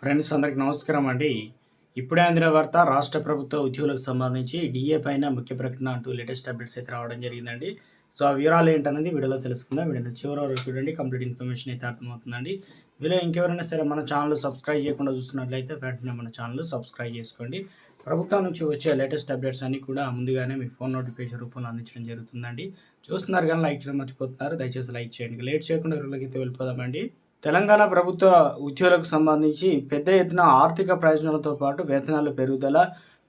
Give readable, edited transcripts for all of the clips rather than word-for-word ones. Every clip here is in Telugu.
ఫ్రెండ్స్ అందరికి నమస్కారం అండి. ఇప్పుడే అందిన వార్త రాష్ట్ర ప్రభుత్వ ఉద్యోగులకు సంబంధించి డీఏ పైన ముఖ్య ప్రకటన అంటూ లేటెస్ట్ అప్డేట్స్ అయితే రావడం జరిగిందండి. సో ఆ వివరాలు ఏంటనేది వీడియోలో తెలుసుకుందాం. వీడియోని చివరి వరకు చూడండి. కంప్లీట్ ఇన్ఫర్మేషన్ అయితే అర్థమవుతుందండి. వీడియో ఇంకెవరైనా సరే మన ఛానల్ సబ్స్క్రైబ్ చేయకుండా చూస్తున్నట్లయితే వెంటనే మన ఛానల్ సబ్స్క్రైబ్ చేసుకోండి. ప్రభుత్వం నుంచి వచ్చే లేటెస్ట్ అప్డేట్స్ అన్ని కూడా ముందుగానే మీ ఫోన్ నోటిఫికేషన్ రూపంలో అందించడం జరుగుతుందండి. చూస్తున్నారు కానీ లైక్ చేయడం మర్చిపోతున్నారు. దయచేసి లైక్ చేయండి. లేట్ చేయకుండా వీడియోలోకి అయితే వెళ్ళిపోదామండి. తెలంగాణ ప్రభుత్వ ఉద్యోగులకు సంబంధించి పెద్ద ఎత్తున ఆర్థిక ప్రయోజనాలతో పాటు వేతనాల పెరుగుదల,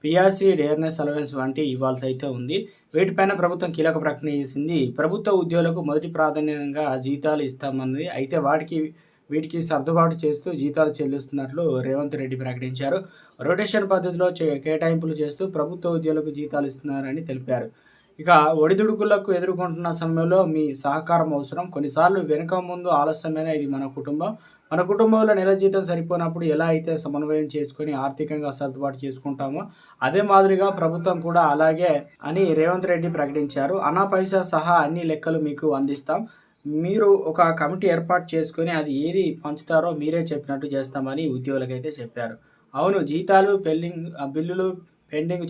పీఆర్సీ, డేర్నెస్ అలవెన్స్ వంటి ఇవ్వాల్సి అయితే ఉంది. వీటిపైన ప్రభుత్వం కీలక ప్రకటన చేసింది. ప్రభుత్వ ఉద్యోగులకు మొదటి ప్రాధాన్యంగా జీతాలు ఇస్తామన్నది. అయితే వీటికి సర్దుబాటు చేస్తూ జీతాలు చెల్లిస్తున్నట్లు రేవంత్ రెడ్డి ప్రకటించారు. రొటేషన్ పద్ధతిలో కేటాయింపులు చేస్తూ ప్రభుత్వ ఉద్యోగులకు జీతాలు ఇస్తున్నారని తెలిపారు. ఇక ఒడిదుడుకులకు ఎదుర్కొంటున్న సమయంలో మీ సహకారం అవసరం. కొన్నిసార్లు వెనుక ముందు ఆలస్యమైన ఇది మన కుటుంబం. మన కుటుంబంలో నెల జీతం సరిపోనప్పుడు ఎలా అయితే సమన్వయం చేసుకొని ఆర్థికంగా సర్దుబాటు చేసుకుంటామో అదే మాదిరిగా ప్రభుత్వం కూడా అలాగే అని రేవంత్ రెడ్డి ప్రకటించారు. అనా పైసా సహా అన్ని లెక్కలు మీకు అందిస్తాం. మీరు ఒక కమిటీ ఏర్పాటు చేసుకొని అది ఏది పంచుతారో మీరే చెప్పినట్టు చేస్తామని ఉద్యోగులకైతే చెప్పారు. అవును, జీతాలు బిల్లులు పెండింగ్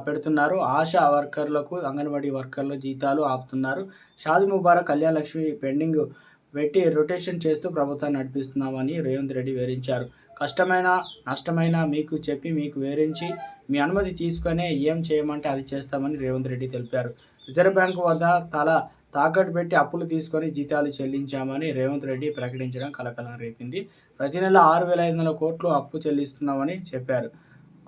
పెడుతున్నారు. ఆశా వర్కర్లకు, అంగన్వాడీ వర్కర్ల జీతాలు ఆపుతున్నారు. షాదీ ముబారక్, కళ్యాణ లక్ష్మి పెండింగ్ పెట్టి రొటేషన్ చేస్తూ ప్రభుత్వాన్ని నడిపిస్తున్నామని రేవంత్ రెడ్డి వివరించారు. కష్టమైన నష్టమైన మీకు చెప్పి మీకు వివరించి మీ అనుమతి తీసుకొని ఏం చేయమంటే అది చేస్తామని రేవంత్ రెడ్డి తెలిపారు. రిజర్వ్ బ్యాంకు వద్ద తాకట్టు పెట్టి అప్పులు తీసుకొని జీతాలు చెల్లించామని రేవంత్ రెడ్డి ప్రకటించడం కలకలం రేపింది. ప్రతి నెల 6,500 కోట్లు అప్పు చెల్లిస్తున్నామని చెప్పారు.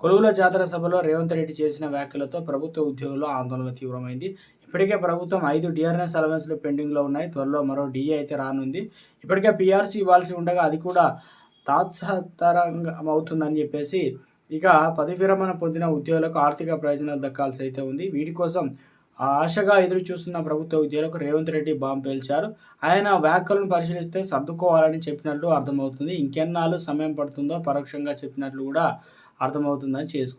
కొలువుల జాతర సభలో రేవంత్ రెడ్డి చేసిన వ్యాఖ్యలతో ప్రభుత్వ ఉద్యోగుల్లో ఆందోళన తీవ్రమైంది. ఇప్పటికే ప్రభుత్వం 5 డిఆర్ఎస్ అలవెన్స్లు పెండింగ్లో ఉన్నాయి. త్వరలో మరో డిఏ అయితే రానుంది. ఇప్పటికే పీఆర్సీ ఇవ్వాల్సి ఉండగా అది కూడా తాత్సారంగం అవుతుందని చెప్పేసి ఇక పదవి విరమణ పొందిన ఉద్యోగులకు ఆర్థిక ప్రయోజనాలు దక్కాల్సి అయితే ఉంది. వీటి కోసం ఆశగా ఎదురు చూస్తున్న ప్రభుత్వ ఉద్యోగులకు రేవంత్ రెడ్డి బాంబు పేల్చారు. ఆయన వ్యాఖ్యలను పరిశీలిస్తే సర్దుకోవాలని చెప్పినట్లు అర్థమవుతుంది. ఇంకెన్నాళ్ళు సమయం పడుతుందో పరోక్షంగా చెప్పినట్లు కూడా అర్థమవుతుందని చేసుకోవచ్చు.